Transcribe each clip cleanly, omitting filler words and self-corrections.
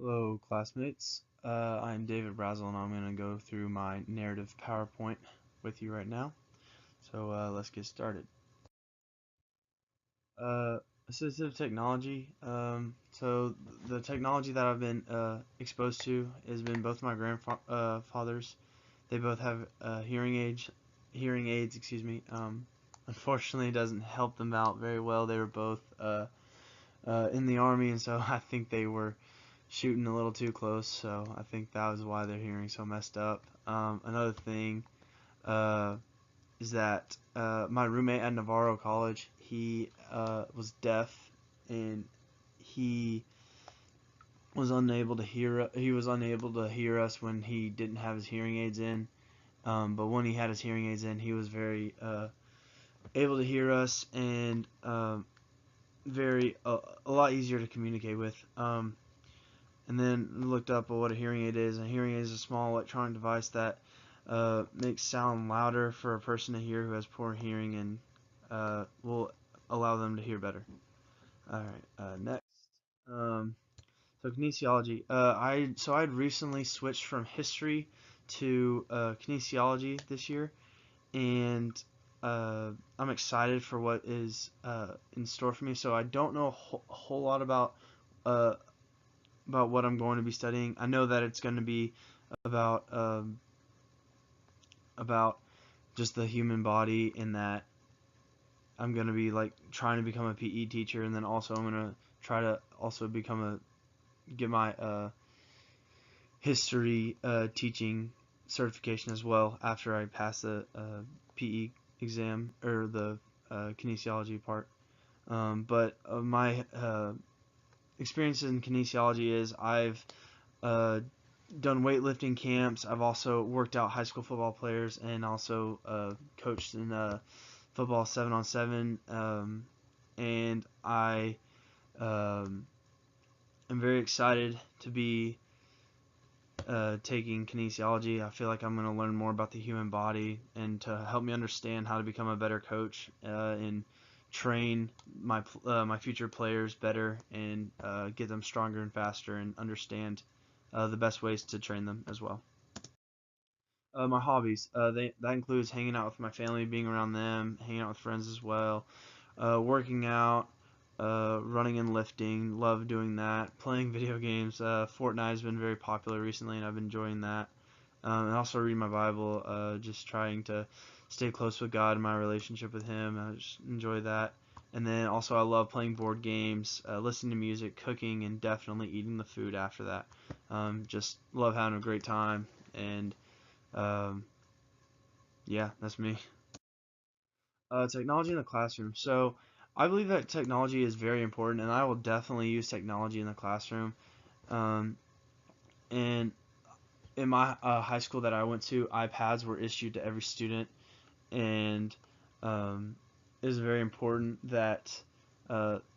Hello, classmates. I'm David Brazel, and I'm going to go through my narrative PowerPoint with you right now. So let's get started. Uh, Assistive technology. So the technology that I've been exposed to has been both my grandfathers. They both have hearing aids. Excuse me. Unfortunately, it doesn't help them out very well. They were both in the army, and so I think they were shooting a little too close, so I think that was why their hearing so messed up. Another thing uh, is that my roommate at Navarro College, he was deaf, and he was unable to hear. He was unable to hear us when he didn't have his hearing aids in. But when he had his hearing aids in, he was very able to hear us and very a lot easier to communicate with. And then looked up what a hearing aid is. A hearing aid is a small electronic device that makes sound louder for a person to hear who has poor hearing and will allow them to hear better. Alright, next. Um, so kinesiology. I'd recently switched from history to kinesiology this year, and I'm excited for what is in store for me. So I don't know a whole lot uh, about what I'm going to be studying. I know that it's going to be about about just the human body, and that I'm going to be like trying to become a PE teacher, and then also I'm going to try to also get my history teaching certification as well after I pass the PE exam or the kinesiology part. But my experience in kinesiology is I've uh, done weightlifting camps. I've also worked out high school football players and also coached in football 7-on-7. And I um, am very excited to be taking kinesiology. I feel like I'm going to learn more about the human body and to help me understand how to become a better coach and train my future players better and get them stronger and faster and understand the best ways to train them as well. My hobbies. That includes hanging out with my family, being around them, hanging out with friends as well, working out, running and lifting. Love doing that. Playing video games. Fortnite has been very popular recently, and I've been enjoying that. And also reading my Bible. Just trying to stay close with God and my relationship with Him. I just enjoy that. And then also I love playing board games, listening to music, cooking, and definitely eating the food after that. Just love having a great time and um, yeah, that's me. Technology in the classroom. So I believe that technology is very important, and I will definitely use technology in the classroom. Um, and in my high school that I went to, iPads were issued to every student, and it is very important that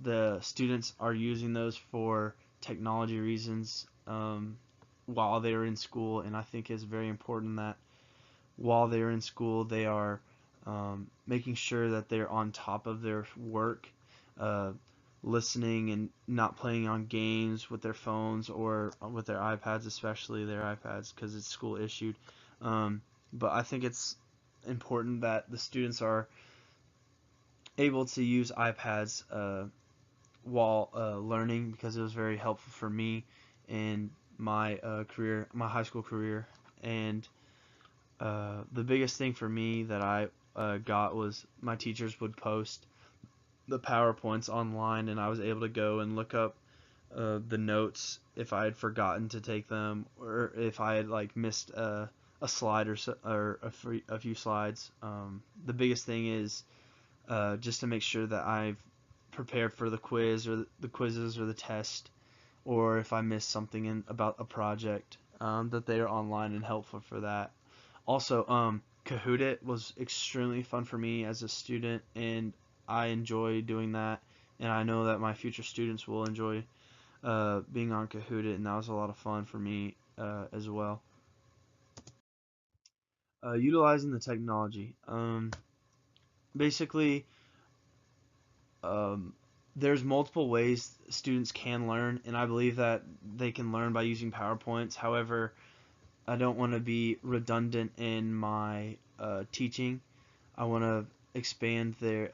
the students are using those for technology reasons while they are in school. And I think it's very important that while they're in school, they are making sure that they're on top of their work, uh, listening and not playing on games with their phones or with their iPads, especially their iPads, because it's school issued. But I think it's important that the students are able to use iPads while learning, because it was very helpful for me in my career, my high school career. And the biggest thing for me that I got was my teachers would post the PowerPoints online, and I was able to go and look up the notes if I had forgotten to take them, or if I had like missed a slide or a few slides. The biggest thing is just to make sure that I've prepared for the quiz or the quizzes or the test, or if I missed something about a project, that they are online and helpful for that. Also, Kahoot! Was extremely fun for me as a student, and I enjoy doing that. And I know that my future students will enjoy being on Kahoot!, and that was a lot of fun for me as well. Utilizing the technology. Basically, um, there's multiple ways students can learn, and I believe that they can learn by using PowerPoints. However, I don't want to be redundant in my teaching. I want to expand their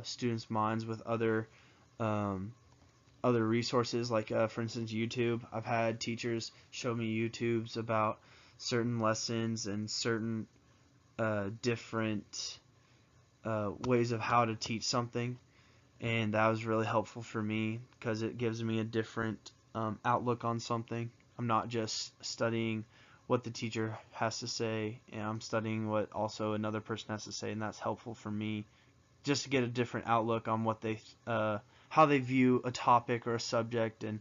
students' minds with um, other resources, like for instance YouTube. I've had teachers show me YouTubes about certain lessons and certain different ways of how to teach something, and that was really helpful for me because it gives me a different outlook on something. I'm not just studying what the teacher has to say, and I'm studying what also another person has to say, and that's helpful for me just to get a different outlook on what they how they view a topic or a subject, and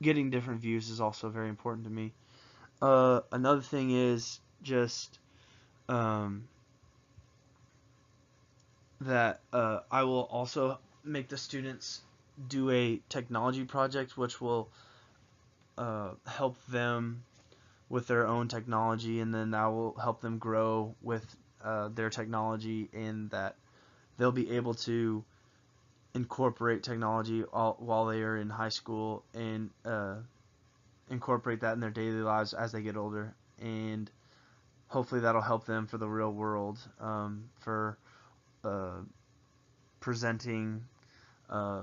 getting different views is also very important to me. Another thing is just um, that I will also make the students do a technology project, which will help them with their own technology, and then that will help them grow with their technology, in that they'll be able to incorporate technology while they are in high school, and incorporate that in their daily lives as they get older, and hopefully that'll help them for the real world, for uh, presenting uh,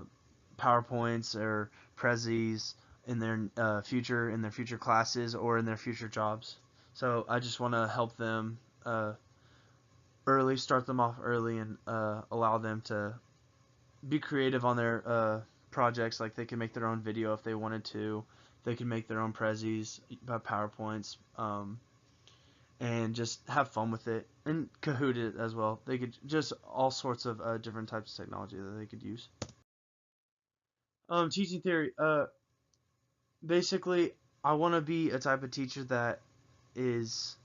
PowerPoints or Prezis in their future classes or in their future jobs. So I just want to help them start them off early, and allow them to be creative on their projects. Like they can make their own video if they wanted to. They can make their own Prezis, PowerPoints, and just have fun with it, and Kahoot it as well. They could just all sorts of different types of technology that they could use. Teaching theory. Basically, I want to be a type of teacher that is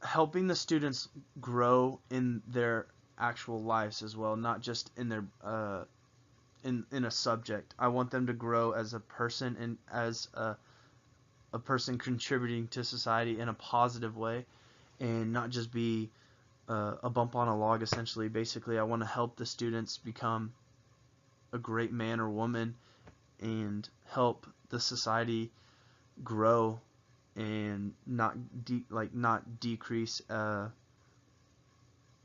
helping the students grow in their actual lives as well, not just in their in a subject. I want them to grow as a person, and as a person contributing to society in a positive way, and not just be a bump on a log, essentially. Basically, I want to help the students become a great man or woman, and help the society grow, and not decrease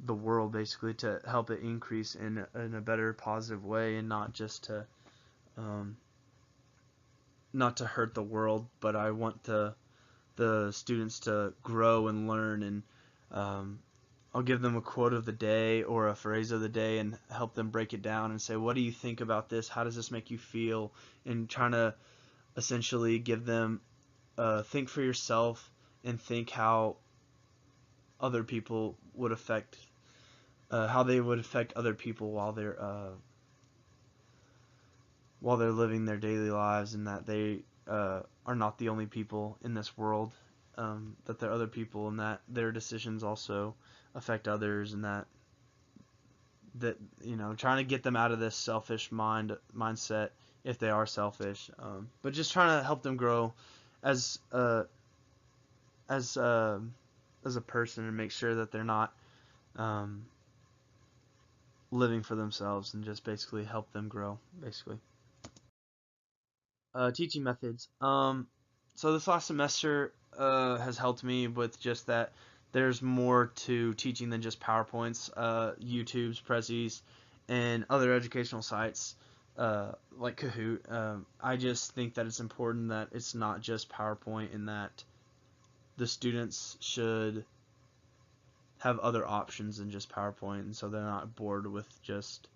the world, basically, to help it increase in a better positive way, and not just to um, not to hurt the world. But I want the students to grow and learn, and um, I'll give them a quote of the day or a phrase of the day, and help them break it down and say, what do you think about this? How does this make you feel? And trying to essentially give them think for yourself, and think how other people would affect how they would affect other people while they're living their daily lives, and that they are not the only people in this world, that there are other people, and that their decisions also affect others, and that trying to get them out of this selfish mindset, if they are selfish, but just trying to help them grow as as uh, as a person, and make sure that they're not um, living for themselves, and just basically help them grow, basically. Teaching methods. So this last semester has helped me with just that. There's more to teaching than just PowerPoints, YouTube's, Prezis, and other educational sites like Kahoot. I just think that it's important that it's not just PowerPoint, and that the students should have other options than just PowerPoint, and so they're not bored with just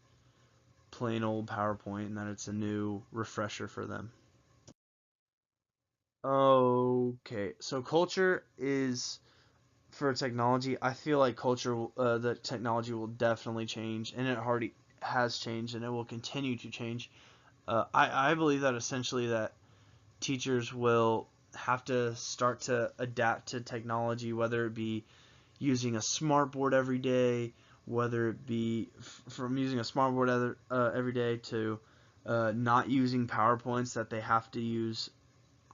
plain old PowerPoint, and that it's a new refresher for them. Okay, so culture is for technology. I feel like the technology will definitely change, and it already has changed, and it will continue to change. I believe that essentially that teachers will have to start to adapt to technology, whether it be using a smartboard every day, whether it be from using a smartboard every day to not using PowerPoints, that they have to use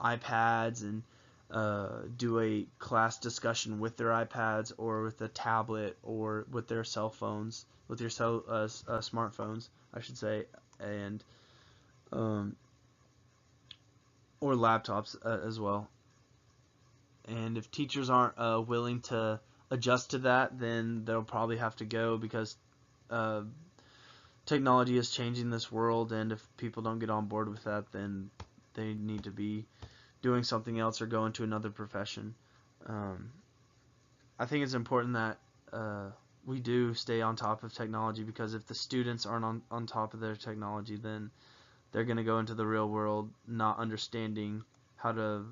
iPads, and do a class discussion with their iPads or with a tablet or with their cell phones, with your smartphones, I should say, and um, or laptops as well. And if teachers aren't willing to adjust to that, then they'll probably have to go because uh, technology is changing this world, and if people don't get on board with that, then they need to be doing something else or go into another profession. Um, I think it's important that we do stay on top of technology because if the students aren't on top of their technology, then they're going to go into the real world not understanding how to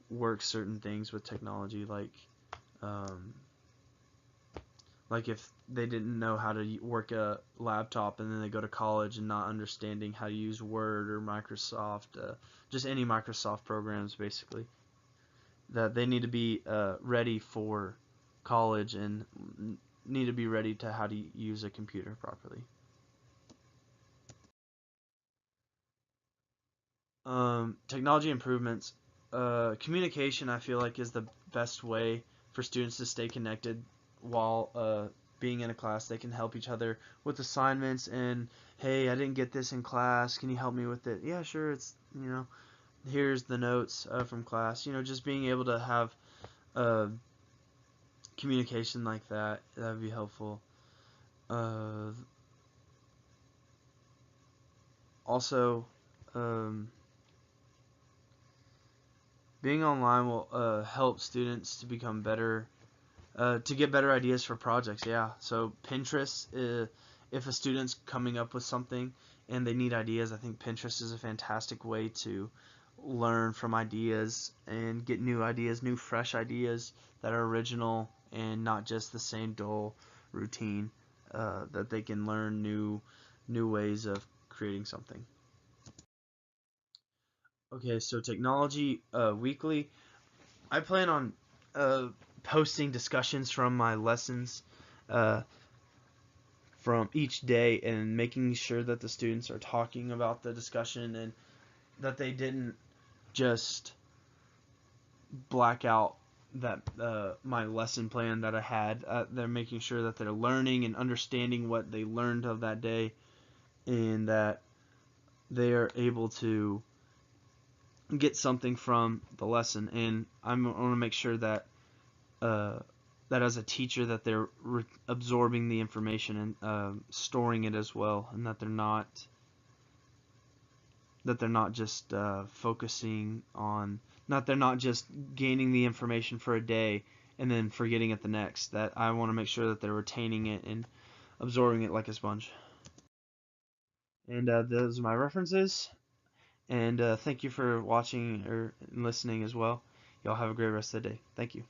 work certain things with technology, um, like if they didn't know how to work a laptop and then they go to college and not understanding how to use Word or Microsoft, just any Microsoft programs basically, that they need to be ready for college and need to be ready to how to use a computer properly. Technology improvements. Communication, I feel like, is the best way for students to stay connected while being in a class. They can help each other with assignments and, hey, I didn't get this in class. Can you help me with it? Yeah, sure. Here's the notes from class. Just being able to have uh, communication like that, that would be helpful. Uh, Also, um, being online will help students to become better, to get better ideas for projects. Yeah. So Pinterest, if a student's coming up with something and they need ideas, I think Pinterest is a fantastic way to learn from ideas and get new ideas, new fresh ideas that are original and not just the same dull routine. That they can learn new ways of creating something. Okay, so technology weekly. I plan on uh, posting discussions from my lessons uh, from each day and making sure that the students are talking about the discussion and that they didn't just black out that my lesson plan that I had. They're making sure that they're learning and understanding what they learned of that day and that they are able to get something from the lesson. And I want to make sure that uh, that as a teacher that they're absorbing the information and storing it as well, and that they're not just focusing on not they're not just gaining the information for a day and then forgetting it the next. That I want to make sure that they're retaining it and absorbing it like a sponge. And those are my references. And thank you for watching or listening as well. Y'all have a great rest of the day. Thank you.